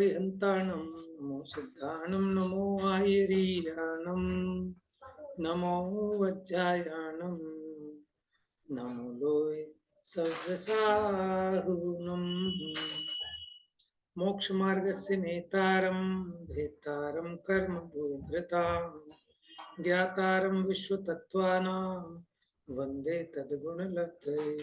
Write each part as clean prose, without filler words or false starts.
हरिहंताणं नमो सिद्धाणं नमो आयरीयाणं नमो वज्रायाणं नमो लोय सर्वसाहुनं मोक्षमार्गस्य नेतारं भेतारं कर्मभूधृतां ज्ञातारं विश्वतत्त्वानां वन्दे तद्गुणलब्धये।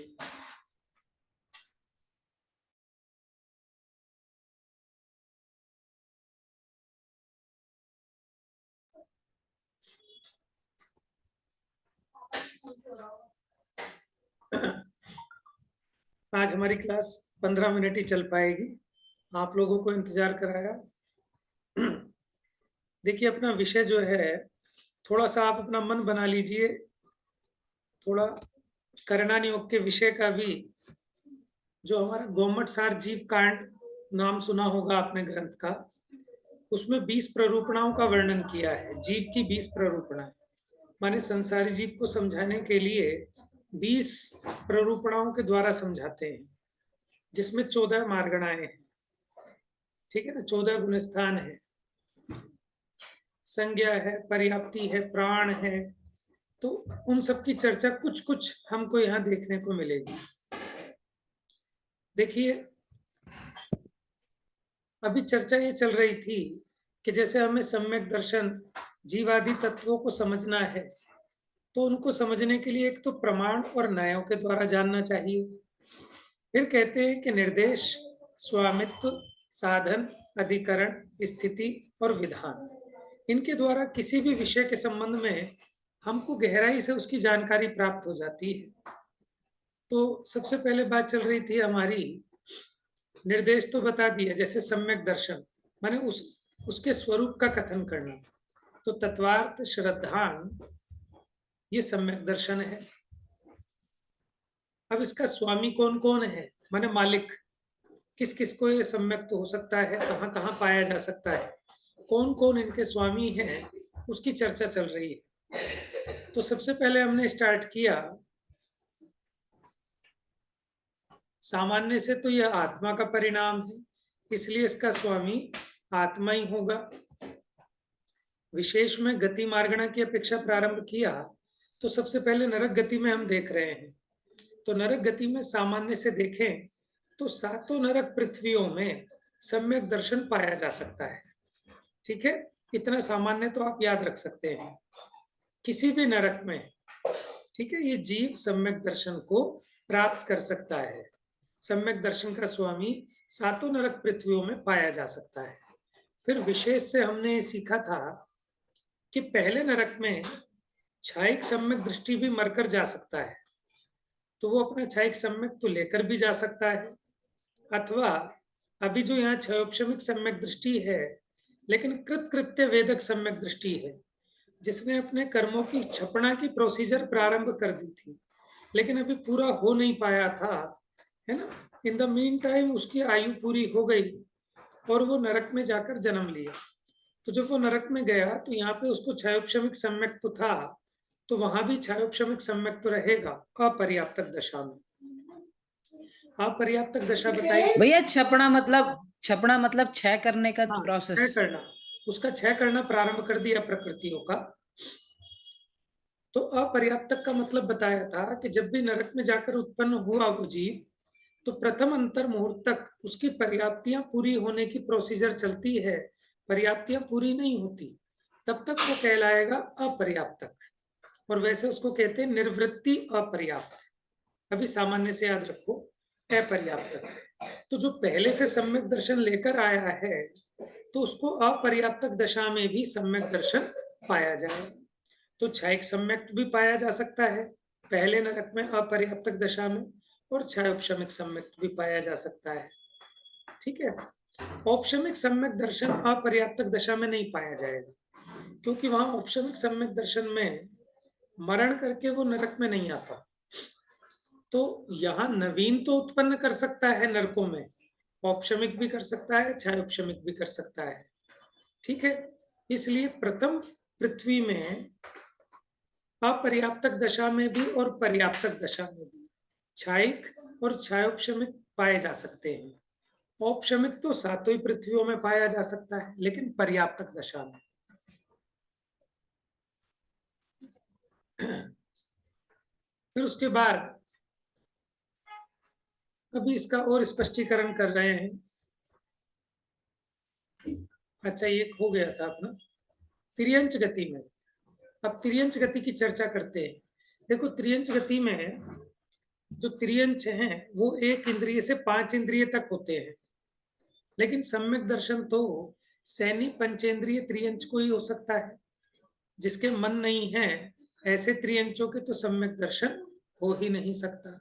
आज हमारी क्लास 15 मिनट ही चल पाएगी, आप लोगों को इंतजार कराया। देखिए, अपना विषय जो है, थोड़ा सा आप अपना मन बना लीजिए, थोड़ा करणानि योग के विषय का भी, जो हमारा गोमट सार जीव कांड नाम सुना होगा आपने ग्रंथ का, उसमें 20 प्ररूपणाओं का वर्णन किया है। जीव की 20 प्ररूपणाएं माने संसारी जीव को समझाने के लिए 20 प्ररूपणाओं के द्वारा समझाते हैं, जिसमें 14 मार्गणाएं हैं। ठीक है ना, 14 गुणस्थान है, संज्ञा है, पर्याप्ति है, प्राण है, तो उन सब की चर्चा कुछ कुछ हमको यहाँ देखने को मिलेगी। देखिए, अभी चर्चा ये चल रही थी कि जैसे हमें सम्यक दर्शन जीवादि तत्वों को समझना है, तो उनको समझने के लिए एक तो प्रमाण और न्यायों के द्वारा जानना चाहिए। फिर कहते हैं कि निर्देश, स्वामित्व, साधन, अधिकरण, स्थिति और विधान, इनके द्वारा किसी भी विषय के संबंध में हमको गहराई से उसकी जानकारी प्राप्त हो जाती है। तो सबसे पहले बात चल रही थी हमारी, निर्देश तो बता दिया, जैसे सम्यक दर्शन माने उसके स्वरूप का कथन करना, तो तत्वार्थ, श्रद्धान, ये सम्यक दर्शन है। अब इसका स्वामी कौन कौन है, माने मालिक, किस किस को ये सम्यक तो हो सकता है, कहाँ कहाँ पाया जा सकता है, कौन कौन इनके स्वामी हैं, उसकी चर्चा चल रही है। तो सबसे पहले हमने स्टार्ट किया, सामान्य से तो यह आत्मा का परिणाम है, इसलिए इसका स्वामी आत्मा ही होगा। विशेष में गति मार्गणा की अपेक्षा प्रारंभ किया, तो सबसे पहले नरक गति में हम देख रहे हैं। तो नरक गति में सामान्य से देखें तो सातों नरक पृथ्वियों में सम्यक दर्शन पाया जा सकता है। ठीक है, इतना सामान्य तो आप याद रख सकते हैं, किसी भी नरक में, ठीक है, ये जीव सम्यक दर्शन को प्राप्त कर सकता है। सम्यक दर्शन का स्वामी सातों नरक पृथ्वियों में पाया जा सकता है। फिर विशेष से हमने सीखा था कि पहले नरक में क्षायिक सम्यक दृष्टि भी मरकर जा सकता है, तो वो अपना क्षायिक सम्यक तो लेकर भी जा सकता है, अथवा अभी जो यहाँ क्षयोपशमिक सम्यक दृष्टि है, लेकिन कृत्य वेदक सम्यक दृष्टि है, जिसने अपने कर्मों की क्षपणा की प्रोसीजर प्रारंभ कर दी थी, लेकिन अभी पूरा हो नहीं पाया था, है ना। इन द मीन टाइम उसकी आयु पूरी हो गई और वो नरक में जाकर जन्म लिया। तो जब वो नरक में गया तो यहाँ पे उसको क्षयोपशमिक सम्यक तो था, तो वहां भी क्षयोपशमिक सम्यक तो रहेगा अपर्याप्तक दशा में। अपर्याप्तक दशा बताइए भैया। छपना मतलब क्षय करने का हाँ, प्रोसेस। क्षय करना, उसका क्षय करना प्रारंभ कर दिया प्रकृतियों का। तो अपर्याप्तक का मतलब बताया था कि जब भी नरक में जाकर उत्पन्न हुआ वो जीव, तो प्रथम अंतर मुहूर्त तक उसकी पर्याप्तियां पूरी होने की प्रोसीजर चलती है, पर्याप्तियां पूरी नहीं होती तब तक वो कहलाएगा अपर्याप्तक, और वैसे उसको कहते हैं निर्वृत्ति अपर्याप्त। अभी सामान्य से याद रखो, अपर्याप्तक। तो जो पहले से सम्यक दर्शन लेकर आया है, तो उसको अपर्याप्तक दशा में भी सम्यक दर्शन पाया जाए। तो क्षयिक सम्यक भी पाया जा सकता है पहले नरक में अपर्याप्तक दशा में, और क्षयोपशमिक सम्यक भी पाया जा सकता है। ठीक है, औपशमिक सम्यक दर्शन अपर्याप्तक दशा में नहीं पाया जाएगा, क्योंकि वहां औपशमिक सम्यक दर्शन में मरण करके वो नरक में नहीं आता। तो यहाँ नवीन तो उत्पन्न कर सकता है नरकों में, औपशमिक भी कर सकता है, क्षयोपशमिक भी कर सकता है। ठीक है, इसलिए प्रथम पृथ्वी में अपर्याप्तक दशा में भी और पर्याप्तक दशा में भी क्षयिक और क्षयोपशमिक पाए जा सकते हैं। औपशमिक तो सातों ही पृथ्वियों में पाया जा सकता है, लेकिन पर्याप्तक दशा में। फिर उसके बाद अभी इसका और स्पष्टीकरण कर रहे हैं। अच्छा, ये हो गया था अपना त्रियंच गति में। अब त्रियंच गति की चर्चा करते हैं। देखो, त्रियंच गति में जो त्रियंच हैं वो 1 इंद्रिय से 5 इंद्रिय तक होते हैं, लेकिन सम्यक दर्शन तो सैनी पंचेंद्रिय त्रियंच को ही हो सकता है। जिसके मन नहीं है, ऐसे त्रियंचों के तो सम्यक दर्शन हो ही नहीं सकता।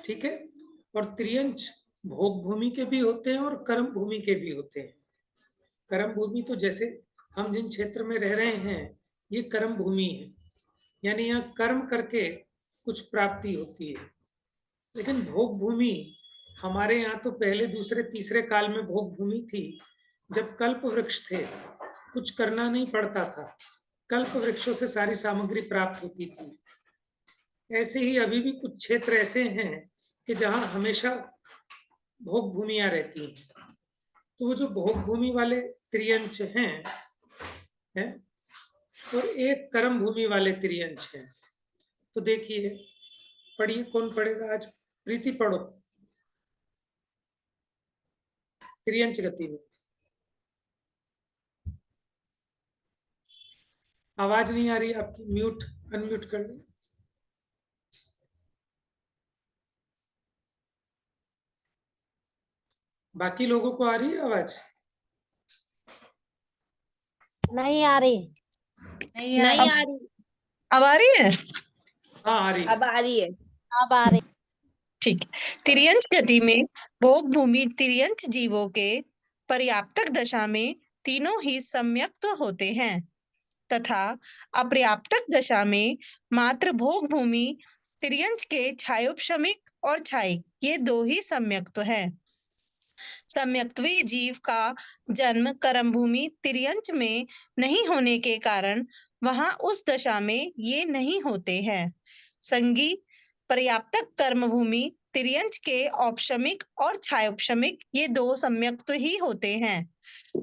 ठीक है। और त्रियंच भोग भूमि के भी होते हैं और कर्म भूमि के भी होते हैं। कर्म भूमि तो जैसे हम जिन क्षेत्र में रह रहे हैं, ये कर्म भूमि है, यानी यहाँ कर्म करके कुछ प्राप्ति होती है। लेकिन भोग भूमि हमारे यहाँ तो पहले दूसरे तीसरे काल में भोग भूमि थी, जब कल्प वृक्ष थे, कुछ करना नहीं पड़ता था, कल्प वृक्षों से सारी सामग्री प्राप्त होती थी। ऐसे ही अभी भी कुछ क्षेत्र ऐसे हैं कि जहां हमेशा भोग भूमियां रहती हैं। तो वो जो भोग भूमि वाले त्रियंच हैं और एक कर्म भूमि वाले त्रियंच हैं। तो देखिए, पढ़िए, कौन पढ़ेगा आज? प्रीति पढ़ो त्रियंच गति में। आवाज नहीं आ रही आपकी, म्यूट अनम्यूट कर लो। बाकी लोगों को आ रही है आवाज? नहीं आ रही। नहीं नहीं यार, आ रही। अब आ रही है? हाँ, आ रही है। अब आ रही है। अब आ रही। ठीक है। तिर्यंच गति में भोग भूमि तिर्यंच जीवों के पर्याप्तक दशा में तीनों ही सम्यक्त होते हैं तथा अपर्याप्तक दशा में मात्र भोग भूमि तिर्यंच के छायोपशमिक और छायिक ये दो ही सम्यक्त है। सम्यक्तवी जीव का जन्म कर्म भूमि तिर्यंच में नहीं होने के कारण वहां उस दशा में ये नहीं होते हैं। संगी पर्याप्तक कर्म भूमि तिर्यंच के औपशमिक और छायोपशमिक ये दो सम्यक्त ही होते हैं।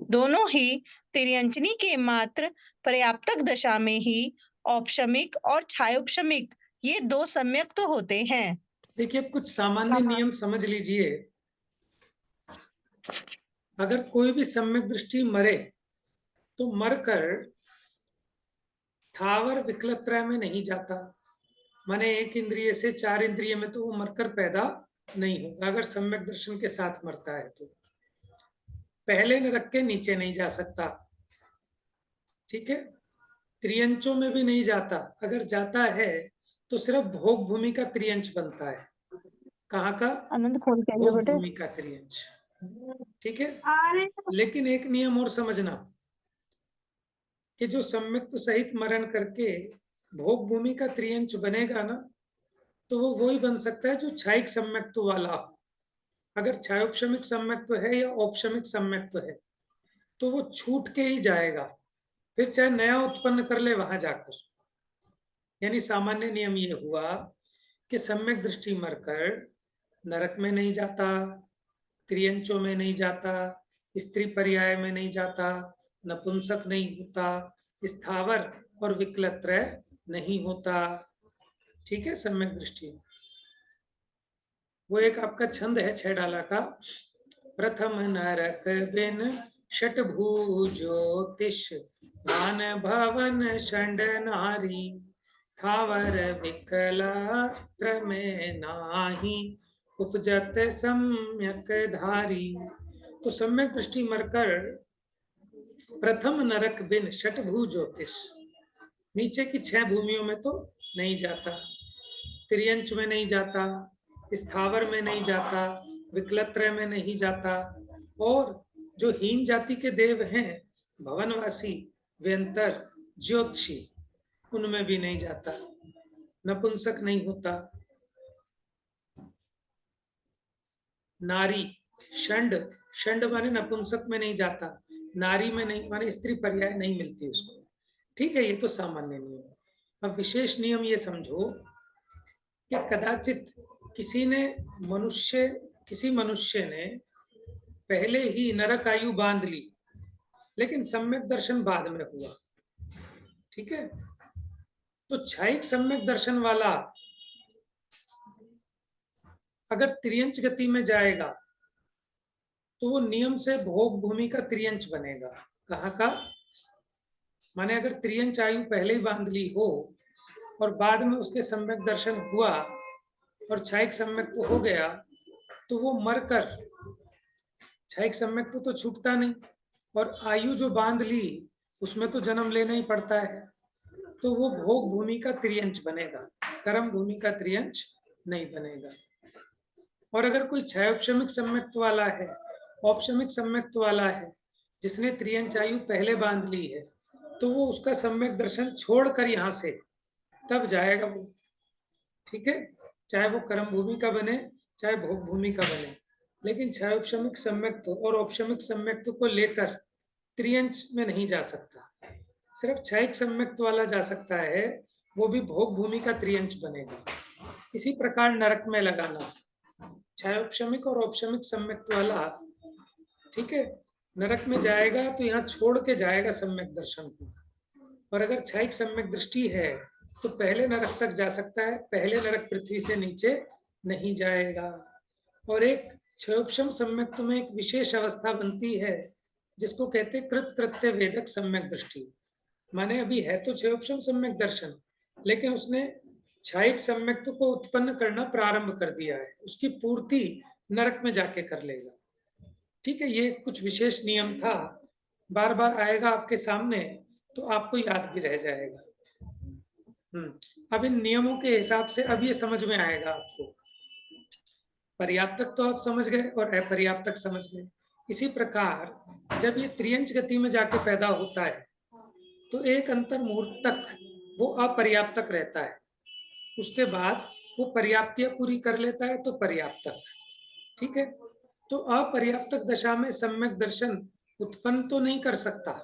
दोनों ही तिर्यंचनी के मात्र पर्याप्तक दशा में ही औपशमिक और छायोपशमिक ये दो सम्यक्त होते हैं। देखिए, अब कुछ सामान्य नियम समझ लीजिए। अगर कोई भी सम्यक दृष्टि मरे तो मरकर थावर विकलत्रय में नहीं जाता, माने 1 इंद्रिय से 4 इंद्रिय में तो वो मरकर पैदा नहीं होगा। अगर सम्यक दर्शन के साथ मरता है तो पहले नरक के नीचे नहीं जा सकता। ठीक है। त्रियंचों में भी नहीं जाता, अगर जाता है तो सिर्फ भोग भूमि का त्रियंच बनता है। कहाँ का? आनंद खोल के भोग भूमि का त्रियंच। ठीक है। लेकिन एक नियम और समझना कि जो सम्यक्त सहित मरण करके भोग भूमि का त्रियंच बनेगा ना, तो वो वही बन सकता है जो छायिक सम्यक्त्व वाला हो। अगर छायोपशमिक सम्यक्त्व है या औपशमिक सम्यक्त्व है तो वो छूट के ही जाएगा, फिर चाहे नया उत्पन्न कर ले वहां जाकर। यानी सामान्य नियम ये हुआ कि सम्यक दृष्टि मरकर नरक में नहीं जाता, त्रियंचों में नहीं जाता, स्त्री पर्याय में नहीं जाता, नपुंसक नहीं होता, स्थावर और विकलत्रय नहीं होता। ठीक है। सम्यक दृष्टि वो एक आपका छंद है 6 डाला का। प्रथम नरक बिन षट भूज्योतिष मान भवन षंड नारी थावर विकल में नाही उपजत सम्यक धारी। तो सम्यक दृष्टि मरकर प्रथम नरक बिन षट भू ज्योतिष, नीचे की 6 भूमियों में तो नहीं जाता, त्रियंच में नहीं जाता, स्थावर में नहीं जाता, विकलत्रय में नहीं जाता, और जो हीन जाति के देव हैं भवनवासी व्यंतर ज्योतिषी उनमें भी नहीं जाता, नपुंसक नहीं होता, नारी षंड, षंड माने नपुंसक में नहीं जाता, नारी में नहीं माने स्त्री पर्याय नहीं मिलती उसको। ठीक है। ये तो सामान्य नियम। अब विशेष नियम ये समझो कि कदाचित किसी मनुष्य ने पहले ही नरक आयु बांध ली, लेकिन सम्यक दर्शन बाद में हुआ, ठीक है। तो क्षयिक सम्यक दर्शन वाला अगर त्रियंच गति में जाएगा तो वो नियम से भोग भूमि का त्रियंच बनेगा। कहाँ का? माने अगर त्रियंच आयु पहले ही बांध ली हो और बाद में उसके सम्यक दर्शन हुआ और क्षयिक सम्यक हो गया, तो वो मरकर, क्षयिक सम्यक तो छूटता नहीं, और आयु जो बांध ली उसमें तो जन्म लेना ही पड़ता है, तो वो भोग भूमि का त्रियंच बनेगा, कर्म भूमि का त्रियंच नहीं बनेगा। और अगर कोई क्षयोपशमिक सम्यक्त्व वाला है, औपशमिक सम्यक्त्व वाला है, जिसने त्रियंच आयु पहले बांध ली है, तो वो उसका सम्यक दर्शन छोड़कर यहाँ से तब जाएगा वो, ठीक है, चाहे वो कर्म भूमि का बने चाहे भोग भूमि का बने। लेकिन क्षयोपशमिक सम्यक्त्व और औपशमिक सम्यक्त्व को लेकर त्रियंच में नहीं जा सकता, सिर्फ क्षयिक सम्यक्त्व वाला जा सकता है, वो भी भोग भूमि का त्रियंच बनेगा। इसी प्रकार नरक में लगाना, क्षयोपशमिक और औपशमिक सम्यक्त्व वाला, ठीक है, नरक में जाएगा तो यहाँ छोड़ के जाएगा सम्यक दर्शन को, और अगर क्षयिक सम्यक दृष्टि है तो पहले नरक तक जा सकता है, पहले नरक पृथ्वी से नीचे नहीं जाएगा। और एक क्षयोपशम सम्यक्त्व में एक विशेष अवस्था बनती है जिसको कहते हैं कृत कृत्य वेदक सम्यक दृष्टि। माने अभी है तो क्षयोपशम सम्यक दर्शन, लेकिन उसने क्षयिक सम्यक्त्व को उत्पन्न करना प्रारंभ कर दिया है, उसकी पूर्ति नरक में जाके कर लेगा, ठीक है। ये कुछ विशेष नियम था, बार बार आएगा आपके सामने तो आपको याद भी रह जाएगा। अब इन नियमों के हिसाब से अब ये समझ में आएगा आपको। पर्याप्तक तो आप समझ गए और अपर्याप्तक समझ गए। इसी प्रकार जब ये त्रियंच गति में जाके पैदा होता है तो एक अंतर मुहूर्त तक वो अपर्याप्तक रहता है, उसके बाद वो पर्याप्तियां पूरी कर लेता है तो पर्याप्तक, ठीक है। तो अपर्याप्तक दशा में सम्यक दर्शन उत्पन्न तो नहीं कर सकता,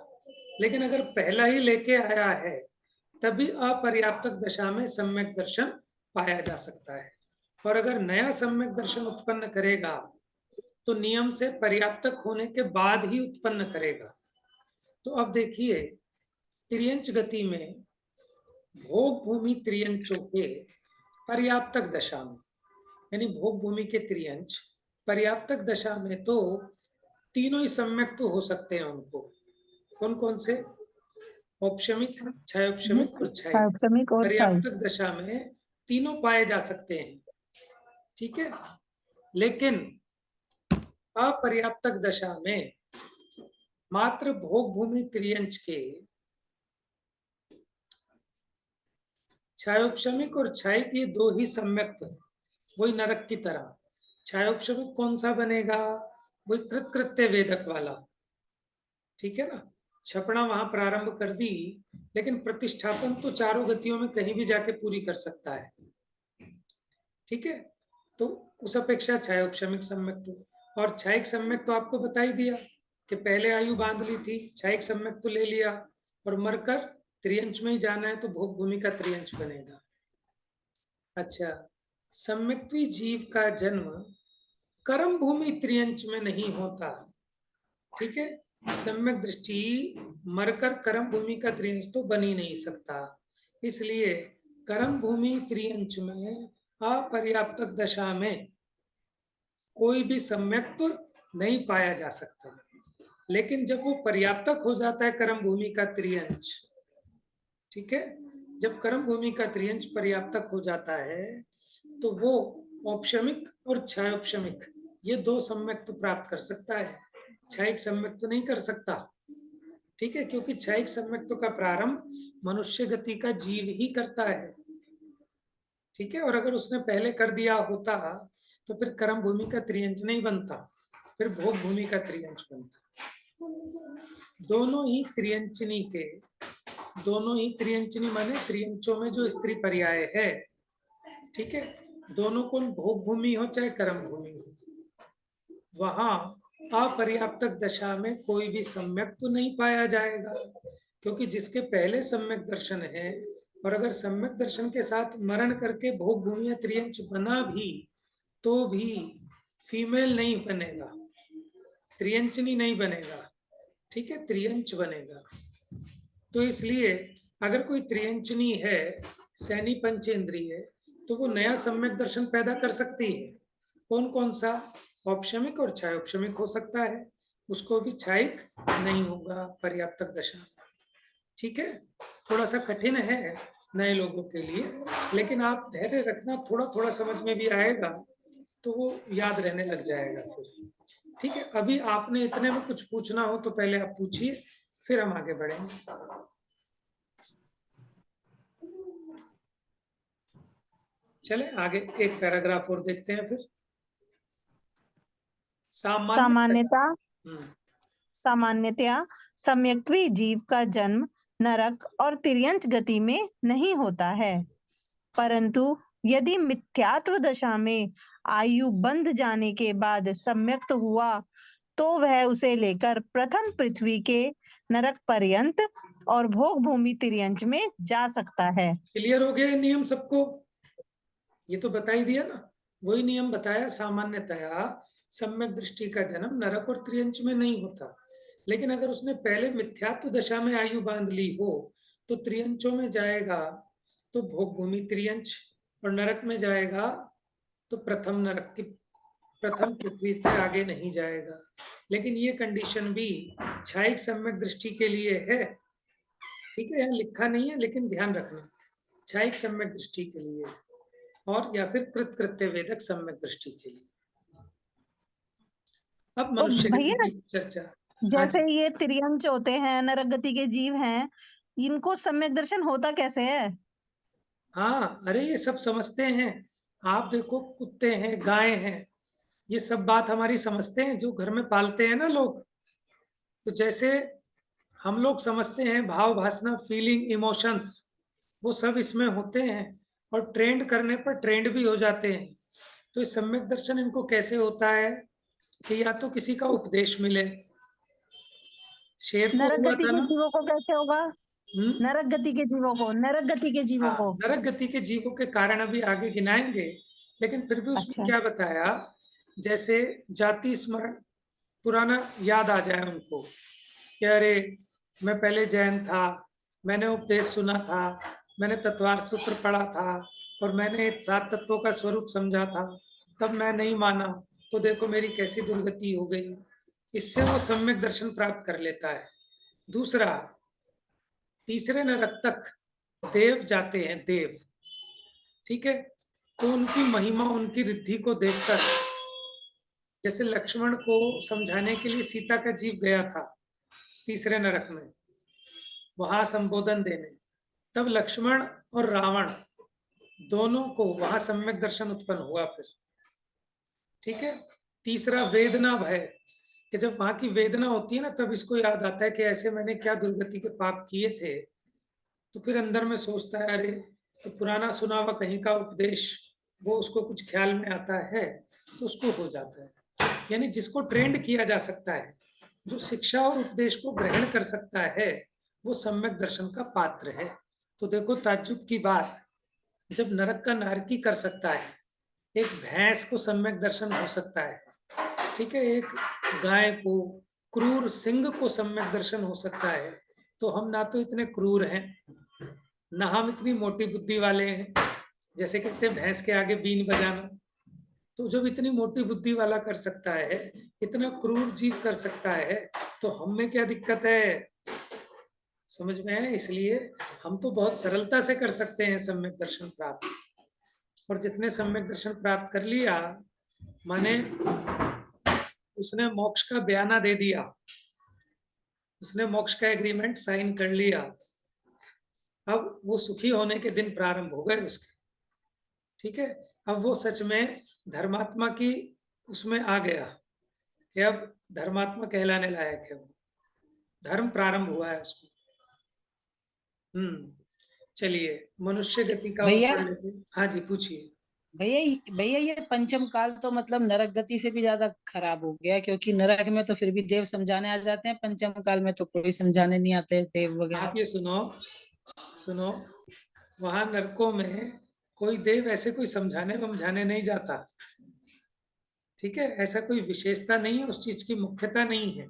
लेकिन अगर पहला ही लेके आया है तभी अपर्याप्तक दशा में सम्यक दर्शन पाया जा सकता है। और अगर नया सम्यक दर्शन उत्पन्न करेगा तो नियम से पर्याप्तक होने के बाद ही उत्पन्न करेगा। तो अब देखिए, त्रियंच गति में भोग भूमि त्रियंचों के पर्याप्तक दशा में, यानी भोग भूमि के त्रियंच पर्याप्तक दशा में तो तीनों ही सम्यक तो हो सकते हैं उनको। कौन कौन से? औपशमिक, क्षयोपशमिक और क्षयिक। क्षयोपशमिक और क्षयिक। पर्याप्तक दशा में तीनों पाए जा सकते हैं, ठीक है। लेकिन अपर्याप्तक दशा में मात्र भोग भूमि त्रियंच के क्षयोपशमिक और क्षयिक ये दो ही सम्यक्त है, वही नरक की तरह। क्षयोपशमिक कौन सा बनेगा? वही कृत कृत्य वेदक वाला, ठीक है ना। छपड़ा वहां प्रारंभ कर दी, लेकिन प्रतिष्ठापन तो चारों गतियों में कहीं भी जाके पूरी कर सकता है, ठीक है। तो उस अपेक्षा क्षयोपशमिक सम्यक तो, और क्षयिक सम्यक तो आपको बता ही दिया कि पहले आयु बांध ली थी, क्षयिक सम्यक तो ले लिया और मरकर त्रियंच में ही जाना है तो भोग भूमि का त्रियंच बनेगा। अच्छा, सम्यक्त्वी जीव का जन्म कर्म भूमि त्रियंच में नहीं होता, ठीक है। सम्यक दृष्टि मरकर कर्म भूमि का त्रियंच तो बन ही नहीं सकता, इसलिए कर्म भूमि त्रियंच में अपर्याप्तक दशा में कोई भी सम्यक्त्व नहीं पाया जा सकता। लेकिन जब वो पर्याप्तक हो जाता है कर्म भूमि का त्रियंच, ठीक है, जब कर्म भूमि का त्रियंच पर्याप्तक हो जाता है तो वो औपशमिक और क्षयोपशमिक ये दो सम्यक्त्व प्राप्त कर सकता है, क्षयिक सम्यक्त्व नहीं कर सकता, ठीक है, क्योंकि क्षयिक सम्यक्त्व का प्रारंभ मनुष्य गति का जीव ही करता है, ठीक है। और अगर उसने पहले कर दिया होता तो फिर कर्म भूमि का त्रियंच नहीं बनता, फिर भोग भूमि का त्रियंच बनता। दोनों ही त्रियंचनी माने त्रियंचों में जो स्त्री पर्याय है, ठीक है, दोनों को भोग भूमि हो चाहे कर्म भूमि हो, वहां अपर्याप्तक दशा में कोई भी सम्यक तो नहीं पाया जाएगा, क्योंकि जिसके पहले सम्यक दर्शन है और अगर सम्यक दर्शन के साथ मरण करके भोग भूमि या त्रियंच बना भी तो भी फीमेल नहीं बनेगा, त्रियंचनी नहीं बनेगा, ठीक है, त्रियंच बनेगा। तो इसलिए अगर कोई त्रियंचनी है, सैनी पंचेंद्रिय, तो वो नया सम्यक दर्शन पैदा कर सकती है। कौन कौन सा? औपशमिक और छायोपशमिक हो सकता है, उसको भी छायिक नहीं होगा पर्याप्तक दशा। ठीक है, थोड़ा सा कठिन है नए लोगों के लिए, लेकिन आप धैर्य रखना, थोड़ा थोड़ा समझ में भी आएगा तो वो याद रहने लग जाएगा फिर। ठीक है, अभी आपने इतने में कुछ पूछना हो तो पहले आप पूछिए, फिर हम आगे बढ़ेंगे। चले आगे एक पैराग्राफ और देखते हैं फिर। सामान्यता हम्म, सामान्यतया सम्यक्त्वी जीव का जन्म नरक और तिर्यंच गति में नहीं होता है, परंतु यदि मिथ्यात्व दशा में आयु बंध जाने के बाद सम्यक्त हुआ तो वह उसे लेकर प्रथम पृथ्वी के नरक पर्यंत और भोग भूमि तिर्यंच में जा सकता है। क्लियर हो गया ये नियम सबको? ये तो बता ही दिया ना, वही नियम बताया। सामान्यतया सम्यक दृष्टि का जन्म नरक और त्रियंच में नहीं होता, लेकिन अगर उसने पहले मिथ्यात्व दशा में आयु बांध ली हो तो त्रियंचों में जाएगा तो भोग भूमि त्रियंच, और नरक में जाएगा तो प्रथम नरक की प्रथम पृथ्वी से आगे नहीं जाएगा। लेकिन ये कंडीशन भी छायिक सम्यक दृष्टि के लिए है। ठीक है, यहाँ लिखा नहीं है लेकिन ध्यान रखना, छायिक सम्यक दृष्टि के लिए और या फिर कृत्य वेदक सम्यक दृष्टि के लिए। अब तो मनुष्य गति भैया, की चर्चा। जैसे ये तिर्यंच होते हैं, नरक गति के जीव हैं, इनको सम्यक दर्शन होता कैसे है? हाँ, अरे ये सब समझते हैं। आप देखो, कुत्ते हैं, गाय हैं, ये सब बात हमारी समझते हैं जो घर में पालते हैं ना लोग। तो जैसे हम लोग समझते हैं भाव भासना, फीलिंग, इमोशंस, वो सब इसमें होते हैं और ट्रेंड करने पर ट्रेंड भी हो जाते हैं। तो ये सम्यक दर्शन इनको कैसे होता है कि या तो किसी का उपदेश मिले। शेर को नरक हुआ गति था के ना। जीवों को कैसे होगा? हम्म, नरक गति के जीवों को, नरक गति के जीवों हाँ, को। नरक गति के जीवों के कारण अभी आगे गिनाएंगे, लेकिन फिर भी उसमें अच्छा। क्या बताया, जैसे जाति स्मरण, पुराना याद आ जाए उनको कि अरे मैं पहले जैन था, मैंने उपदेश सुना था, मैंने तत्वार्थ सूत्र पढ़ा था और मैंने 7 तत्वों का स्वरूप समझा था, तब मैं नहीं माना तो देखो मेरी कैसी दुर्गति हो गई। इससे वो सम्यक दर्शन प्राप्त कर लेता है। दूसरा, तीसरे नरक तक देव जाते हैं, देव। ठीक है, तो उनकी महिमा, उनकी रिद्धि को देखकर, जैसे लक्ष्मण को समझाने के लिए सीता का जीव गया था तीसरे नरक में, वहां संबोधन देने, तब लक्ष्मण और रावण दोनों को वहां सम्यक दर्शन उत्पन्न हुआ फिर। ठीक है, तीसरा वेदना भय, कि जब वहां की वेदना होती है ना, तब इसको याद आता है कि ऐसे मैंने क्या दुर्गति के पाप किए थे। तो फिर अंदर में सोचता है, अरे तो पुराना सुना हुआ कहीं का उपदेश, वो उसको कुछ ख्याल में आता है तो उसको हो जाता है। यानी जिसको ट्रेंड किया जा सकता है, जो शिक्षा और उपदेश को ग्रहण कर सकता है, वो सम्यक दर्शन का पात्र है। तो देखो ताज्जुब की बात, जब नरक का नारकी कर सकता है, एक भैंस को सम्यक दर्शन हो सकता है, ठीक है, एक गाय को, क्रूर सिंह को सम्यक दर्शन हो सकता है, तो हम ना तो इतने क्रूर हैं, ना हम इतनी मोटी बुद्धि वाले हैं। जैसे कहते हैं भैंस के आगे बीन बजाना, तो जब इतनी मोटी बुद्धि वाला कर सकता है, इतना क्रूर जीव कर सकता है, तो हम में क्या दिक्कत है? समझ में है? इसलिए हम तो बहुत सरलता से कर सकते हैं सम्यक दर्शन प्राप्त। और जिसने सम्यक दर्शन प्राप्त कर लिया, माने उसने मोक्ष का बयाना दे दिया, उसने मोक्ष का एग्रीमेंट साइन कर लिया, अब वो सुखी होने के दिन प्रारंभ हो गए उसके। ठीक है, अब वो सच में धर्मात्मा की उसमें आ गया कि अब धर्मात्मा कहलाने लायक है, वो धर्म प्रारंभ हुआ है उसको। चलिए मनुष्य गति का वो भैया पढ़ लेते हैं। हाँ जी, पूछिए। भैया ये पंचम काल तो मतलब नरक गति से भी ज्यादा खराब हो गया, क्योंकि नरक में तो फिर भी देव समझाने आ जाते हैं, पंचम काल में तो कोई समझाने नहीं आते देव वगैरह। आप ये सुनो, सुनो, वहां नरकों में कोई देव ऐसे कोई समझाने वमझाने नहीं जाता। ठीक है, ऐसा कोई विशेषता नहीं है, उस चीज की मुख्यता नहीं है।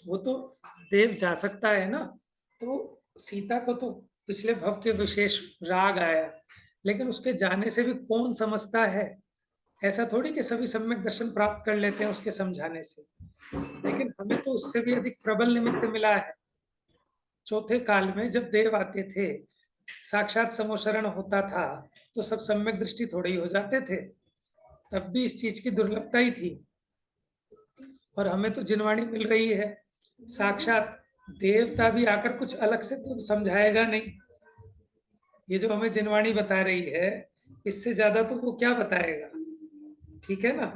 वो तो देव जा सकता है ना, तो सीता को तो पिछले भव के विशेष राग आया, लेकिन उसके जाने से भी कौन समझता है? ऐसा थोड़ी कि सभी सम्यक दर्शन प्राप्त कर लेते हैं उसके समझाने से, लेकिन हमें तो उससे भी अधिक प्रबल निमित्त मिला है। चौथे काल में जब देव आते थे, साक्षात समोशरण होता था, तो सब सम्यक दृष्टि थोड़ी हो जाते थे, तब भी इस चीज की दुर्लभता ही थी। और हमें तो जिनवाणी मिल रही है, साक्षात देवता भी आकर कुछ अलग से तो समझाएगा नहीं। ये जो हमें जिनवाणी बता रही है, इससे ज्यादा तो वो क्या बताएगा? ठीक है ना?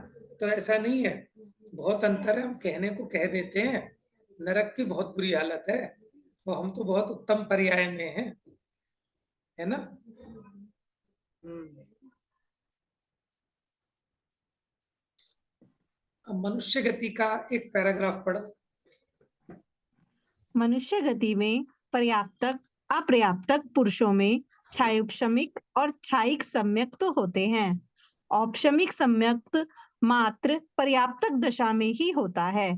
तो ऐसा नहीं है, बहुत अंतर है। हम कहने को कह देते हैं नरक की बहुत बुरी हालत है, वो हम तो बहुत उत्तम पर्याय में हैं, है ना? अब मनुष्य गति का एक पैराग्राफ पढ़ो। मनुष्य गति में पर्याप्तक अपर्याप्तक पुरुषों में छायोपशमिक और छायिक सम्यक तो होते हैं। औपशमिक सम्यक मात्र पर्याप्तक दशा में ही होता है।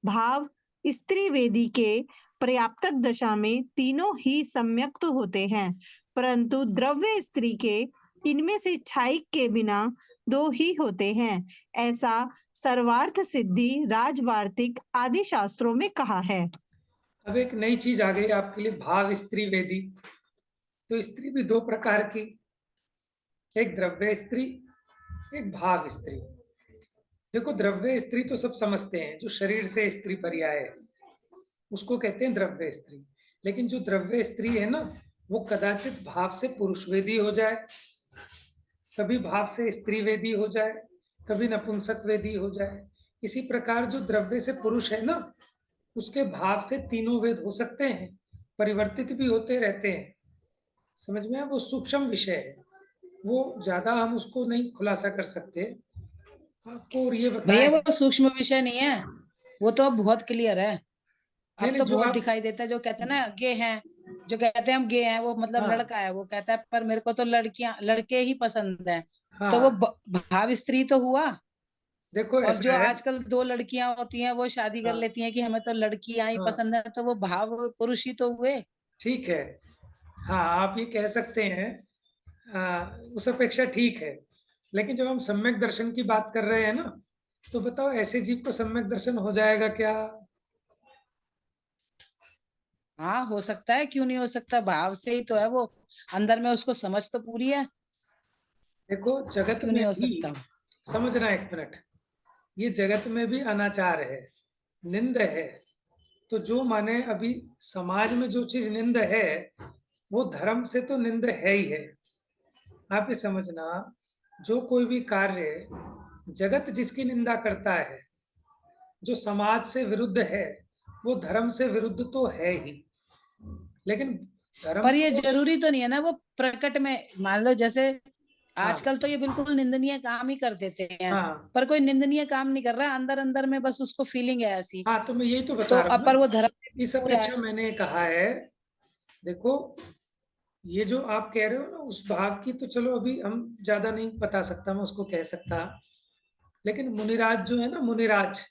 भाव स्त्री वेदी के पर्याप्तक दशा में तीनों ही सम्यक तो होते हैं, परंतु द्रव्य स्त्री के इनमें से छायिक के बिना दो ही होते हैं। ऐसा सर्वार्थ सिद्धि राजवार्तिक आदि शास्त्रों में कहा है। अब एक नई चीज आ गई आपके लिए, भाव स्त्री वेदी। तो स्त्री भी दो प्रकार की, एक द्रव्य स्त्री, एक भाव स्त्री। देखो, द्रव्य स्त्री तो सब समझते हैं, जो शरीर से स्त्री पर्याय है उसको कहते हैं द्रव्य स्त्री। लेकिन जो द्रव्य स्त्री है ना, वो कदाचित भाव से पुरुष वेदी हो जाए, कभी भाव से स्त्री वेदी हो जाए, कभी नपुंसक वेदी हो जाए। इसी प्रकार जो द्रव्य से पुरुष है ना, उसके भाव से तीनों वेद हो सकते हैं, परिवर्तित भी होते रहते हैं। समझ में? वो सूक्ष्म विषय है, वो ज्यादा हम उसको नहीं खुलासा कर सकते आपको। और ये भैया बताएं, वो सूक्ष्म विषय नहीं है, वो तो अब बहुत क्लियर है। नहीं अब नहीं, तो जो बहुत आप, दिखाई देता है। जो कहते हैं ना गे हैं, जो कहते हैं हम गे हैं, वो मतलब हाँ लड़का है, वो कहता है पर मेरे को तो लड़कियां लड़के ही पसंद हैं। तो वो हाँ, भाव स्त्री तो हुआ। देखो और जो ऐसा है, आजकल दो लड़कियां होती हैं वो शादी कर हाँ लेती हैं कि हमें तो लड़कियां ही हाँ, पसंद है, तो वो भाव पुरुष ही तो हुए। ठीक है, हाँ आप ये कह सकते हैं, उस अपेक्षा ठीक है। लेकिन जब हम सम्यक दर्शन की बात कर रहे हैं ना, तो बताओ ऐसे जीव को सम्यक दर्शन हो जाएगा क्या? हाँ हो सकता है, क्यों नहीं हो सकता, भाव से ही तो है वो, अंदर में उसको समझ तो पूरी है, देखो जगत क्यों में नहीं हो भी, सकता। समझना एक मिनट, ये जगत में भी अनाचार है, निंद है। तो जो माने अभी समाज में जो चीज निंद है, वो धर्म से तो निंद है ही है। आप ये समझना, जो कोई भी कार्य जगत जिसकी निंदा करता है, जो समाज से विरुद्ध है, वो धर्म से विरुद्ध तो है ही। लेकिन धर्म पर ये को, जरूरी तो नहीं है ना, वो प्रकट में मान लो जैसे हाँ आजकल तो ये बिल्कुल निंदनीय काम ही कर देते हैं, हाँ पर कोई निंदनीय काम नहीं कर रहा, अंदर अंदर में बस उसको फीलिंग है ऐसी। हाँ, तो मैं यही तो बता तो रहा हूँ पर ना, वो धर्म में भी इस पूरा अपेक्षा है। मैंने कहा है। देखो, ये जो आप कह रहे हो ना उस भाव की, तो चलो अभी हम ज्यादा नहीं बता सकता, मैं उसको कह सकता। लेकिन मुनिराज जो है ना, मुनिराज,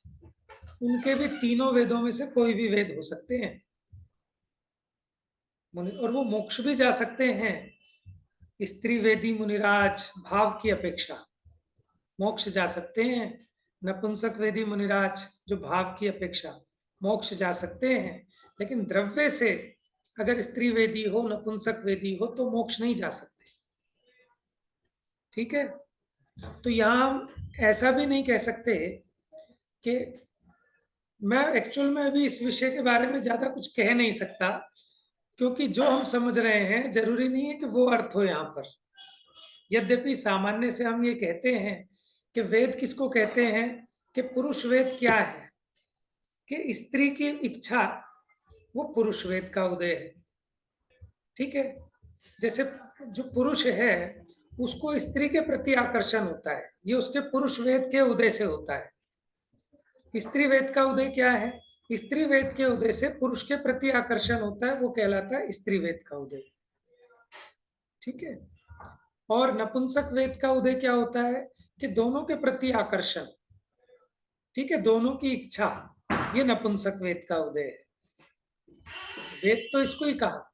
उनके भी तीनों वेदों में से कोई भी वेद हो सकते हैं मुनि, और वो मोक्ष भी जा सकते हैं। स्त्री वेदी मुनिराज भाव की अपेक्षा मोक्ष जा सकते हैं, नपुंसक वेदी मुनिराज जो भाव की अपेक्षा मोक्ष जा सकते हैं। लेकिन द्रव्य से अगर स्त्री वेदी हो, नपुंसक वेदी हो, तो मोक्ष नहीं जा सकते। ठीक है? तो यहाँ हम ऐसा भी नहीं कह सकते कि, मैं एक्चुअल में अभी इस विषय के बारे में ज्यादा कुछ कह नहीं सकता, क्योंकि जो हम समझ रहे हैं जरूरी नहीं है कि वो अर्थ हो यहाँ पर। यद्यपि सामान्य से हम ये कहते हैं कि वेद किसको कहते हैं, कि पुरुष वेद क्या है, कि स्त्री की इच्छा वो पुरुष वेद का उदय है। ठीक है? जैसे जो पुरुष है उसको स्त्री के प्रति आकर्षण होता है, ये उसके पुरुष वेद के उदय से होता है। स्त्री वेद का उदय क्या है? स्त्री वेद के उदय से पुरुष के प्रति आकर्षण होता है, वो कहलाता है स्त्री वेद का उदय। ठीक है? और नपुंसक वेद का उदय क्या होता है? कि दोनों के प्रति आकर्षण, ठीक है, दोनों की इच्छा, ये नपुंसक वेद का उदय है। वेद तो इसको ही कहा।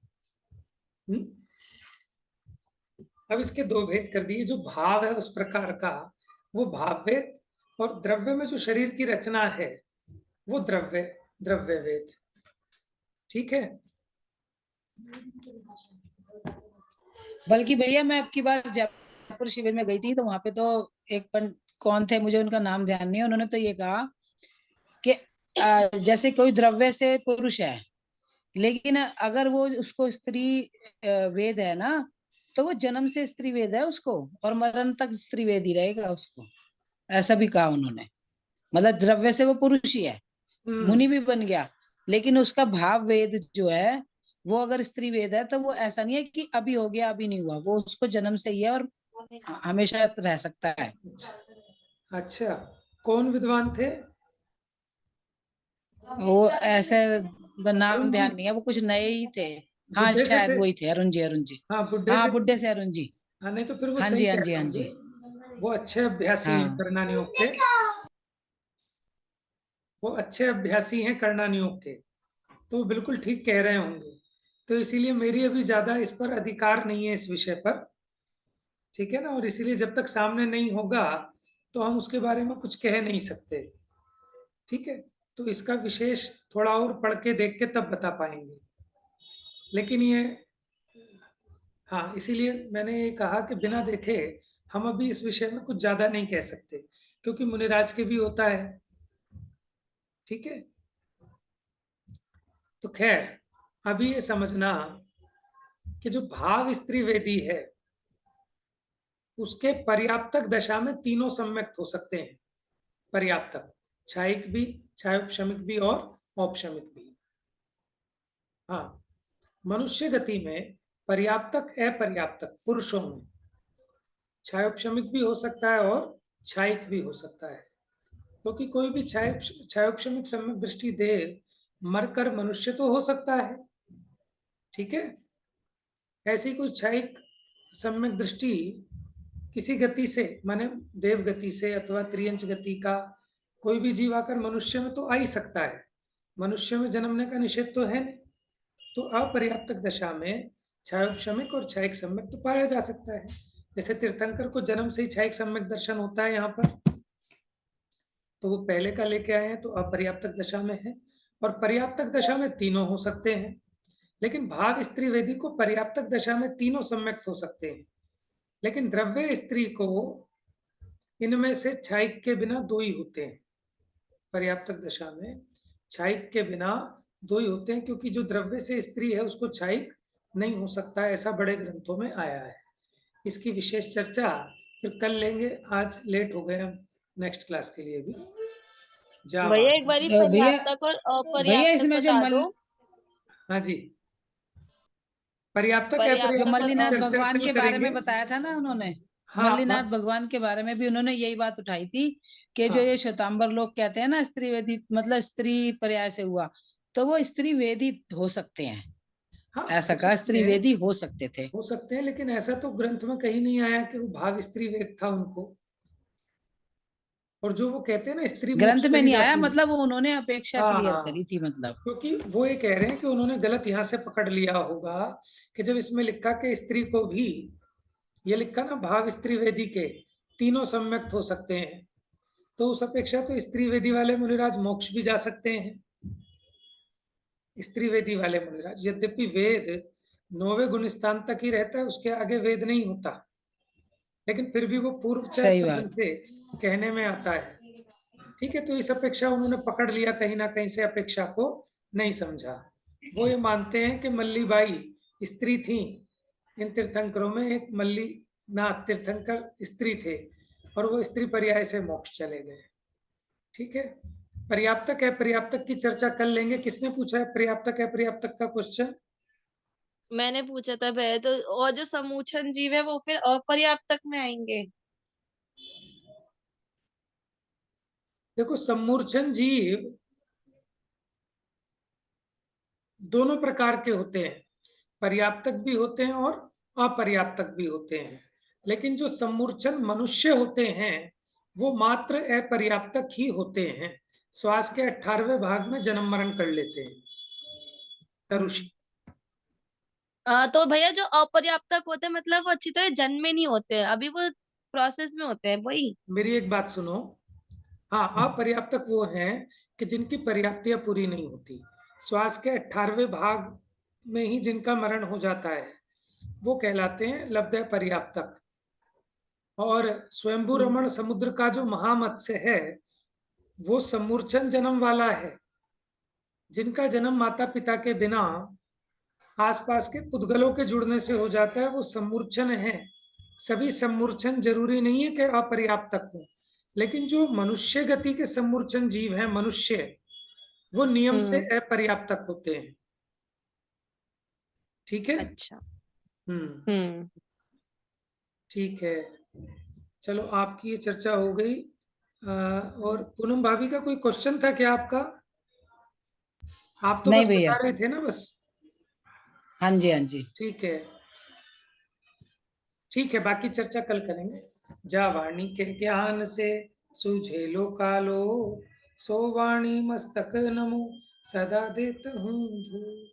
अब इसके दो भेद कर दिए। जो भाव है उस प्रकार का वो भाव वेद, और द्रव्य में जो शरीर की रचना है वो द्रव्य वेद। ठीक है। बल्कि भैया मैं आपकी बार जयपुर शिविर में गई थी, तो वहां पे तो एक पंडित कौन थे, मुझे उनका नाम ध्यान नहीं है, उन्होंने तो ये कहा कि जैसे कोई द्रव्य से पुरुष है, लेकिन अगर वो उसको स्त्री वेद है ना, तो वो जन्म से स्त्री वेद है उसको, और मरण तक स्त्री वेद ही रहेगा उसको। ऐसा भी कहा उन्होंने। मतलब द्रव्य से वो पुरुष ही है, मुनि भी बन गया, लेकिन उसका भाव वेद जो है वो अगर स्त्री वेद है, तो वो ऐसा नहीं है कि अभी हो गया अभी नहीं हुआ, वो उसको जन्म से ही है और हमेशा रह सकता है। अच्छा, कौन विद्वान थे? वो ऐसे नाम अरुण जी, ध्यान नहीं है, वो कुछ नए ही थे। हाँ बुड्ढे से शायद थे? वही थे, अरुण जी, अरुण जी। हाँ, बुड्ढे हाँ से। बुड्ढे से अरुण जी। हाँ, नहीं तो फिर वो हाँ सही जी, हाँ कह जी, रहे हाँ होंगे। जी। वो अच्छे अभ्यासी हैं हाँ करना नियोग के। वो अच्छे अभ्यासी हैं करना नियोग के, तो वो बिल्कुल ठीक कह रहे होंगे। तो इसीलिए मेरी अभी ज्यादा इस पर अधिकार नहीं है इस विषय पर, ठीक है ना। और इसीलिए जब तक सामने नहीं होगा तो हम उसके बारे में कुछ कह नहीं सकते, ठीक है। तो इसका विशेष थोड़ा और पढ़ के देख के तब बता पाएंगे। लेकिन ये, हाँ, इसीलिए मैंने ये कहा कि बिना देखे हम अभी इस विषय में कुछ ज्यादा नहीं कह सकते, क्योंकि मुनिराज के भी होता है, ठीक है। तो खैर, अभी ये समझना कि जो भाव स्त्री वेदी है उसके पर्याप्तक दशा में तीनों सम्यक्त हो सकते हैं। पर्याप्तक, छायिक भी, छायोपशमिक भी और औपशमिक भी। हाँ, मनुष्य गति में पर्याप्तक अपर्याप्तक पुरुषों में छायोपशमिक भी हो सकता है और छायिक भी हो सकता है, क्योंकि कोई भी छायोपशमिक सम्यक दृष्टि दे मरकर मनुष्य तो हो सकता है, ठीक है। ऐसी कोई छायिक सम्यक दृष्टि किसी गति से, माने देव गति से अथवा त्रियंच गति का कोई भी जीव आकर मनुष्य में तो आ ही सकता है। मनुष्य में जन्मने का निषेध तो है नहीं। तो अपर्याप्तक दशा में छायोपशमिक और छायिक सम्यक तो पाया जा सकता है। जैसे तीर्थंकर को जन्म से ही छायिक सम्यक दर्शन होता है यहाँ पर, तो वो पहले का लेके आए हैं, तो अपर्याप्तक दशा में है। और पर्याप्तक दशा में तीनों हो सकते हैं, लेकिन भाव स्त्री वेदी को पर्याप्तक दशा में तीनों सम्यक हो सकते हैं, लेकिन द्रव्य स्त्री को इनमें से छायिक के बिना दो ही होते हैं। पर्याप्तक दशा में छायिक के बिना दो ही होते हैं, क्योंकि जो द्रव्य से स्त्री है उसको छायिक नहीं हो सकता, ऐसा बड़े ग्रंथों में आया है। इसकी विशेष चर्चा फिर कल लेंगे, आज लेट हो गए हम नेक्स्ट क्लास के लिए भी। जा भैया एक बारी भैया, पर्याप्तक और भैया अपर्याप्तक इसमें जो बता दो। हाँ जी, पर्याप्तक जो पर्याप्तक और अपर्याप्तक की मल्लीनाथ चर्चा भगवान कल के बारे करेंगे। में बताया था ना उन्होंने, हाँ, मल्लीनाथ भगवान के बारे में भी उन्होंने यही बात उठाई थी कि जो हाँ, ये श्वेतांबर लोग कहते हैं ना स्त्री वेदी, मतलब स्त्री पर्याय से हुआ, तो वो स्त्री वेदी हो सकते हैं। हाँ, ऐसा हो कहा, सकते स्त्री हैं, वेदी हो सकते थे। हो सकते हैं, लेकिन ऐसा तो ग्रंथ में कहीं नहीं आया कि वो भाव स्त्री वेद था उनको। और जो वो कहते हैं ना स्त्री मोक्ष ग्रंथ में चली नहीं आया, जाती है। मतलब वो उन्होंने अपेक्षा हाँ, क्लियर हाँ, करी थी मतलब। क्योंकि वो ये कह रहे हैं कि उन्होंने गलत यहाँ से पकड़ लिया होगा कि जब इसमें लिखा कि स्त्री को भी, ये लिखा ना भाव स्त्री वेदी के तीनों सम्यक्त हो सकते हैं, तो उस अपेक्षा तो स्त्री वेदी वाले मुनिराज मोक्ष भी जा सकते हैं। स्त्री वेदी वाले मुनिराज, यद्यपि वेद 9वें गुण स्थान तक ही रहता है, उसके आगे वेद नहीं होता, लेकिन फिर भी वो पूर्व सही कथन बात। से कहने में आता है, ठीक है। तो इस अपेक्षा उन्होंने पकड़ लिया, कहीं ना कहीं से अपेक्षा को नहीं समझा। वो ये मानते हैं कि मल्लीबाई स्त्री थी, इन तीर्थंकरों में एक मल्ली नाथ तीर्थंकर स्त्री थे, और वो स्त्री पर्याय से मोक्ष चले गए, ठीक है। पर्याप्तक है पर्याप्तक की चर्चा कर लेंगे। किसने पूछा है पर्याप्तक है पर्याप्तक का क्वेश्चन? मैंने पूछा था भैया, तो और जो समूचन जीव है वो फिर अपर्याप्तक में आएंगे। देखो, सम्मूर्छन जीव दोनों प्रकार के होते हैं, पर्याप्तक भी होते हैं और अपर्याप्तक भी होते हैं। लेकिन जो सम्मूर्छन मनुष्य होते हैं वो मात्र अपर्याप्तक ही होते हैं, श्वास के 18वें भाग में जन्म मरण कर लेते हैं। तरुषी, तो भैया जो अपर्याप्तक होते हैं मतलब वो अच्छी तरह जन्मे नहीं होते हैं, अभी वो प्रोसेस में होते हैं, वही। मेरी एक बात सुनो। हाँ, अपर्याप्तक वो हैं कि जिनकी पर्याप्तियां पूरी नहीं होती, श्वास के 18वें भाग में ही जिनका मरण हो जाता है वो कहलाते हैं लब्ध पर्याप्तक। और स्वयंभू रमण समुद्र का जो महामत्स्य है वो सम्मूर्छन जन्म वाला है, जिनका जन्म माता पिता के बिना आसपास के पुद्गलों के जुड़ने से हो जाता है, वो सम्मूर्छन है। सभी सम्मूर्छन जरूरी नहीं है कि अपर्याप्तक हो, लेकिन जो मनुष्य गति के सम्मूर्छन जीव हैं मनुष्य, वो नियम से अपर्याप्तक होते हैं। ठीक है। अच्छा। हम्म, ठीक है। चलो, आपकी ये चर्चा हो गई। और पूनम भाभी का कोई क्वेश्चन था क्या आपका? आप तो नहीं बस भैया। बता रहे थे ना बस। हाँ जी, हाँ जी। ठीक है, ठीक है, बाकी चर्चा कल करेंगे। जा वाणी के ज्ञान से सूझे लो कालो, सो वाणी मस्तक नमो सदा देत हूँ धूप।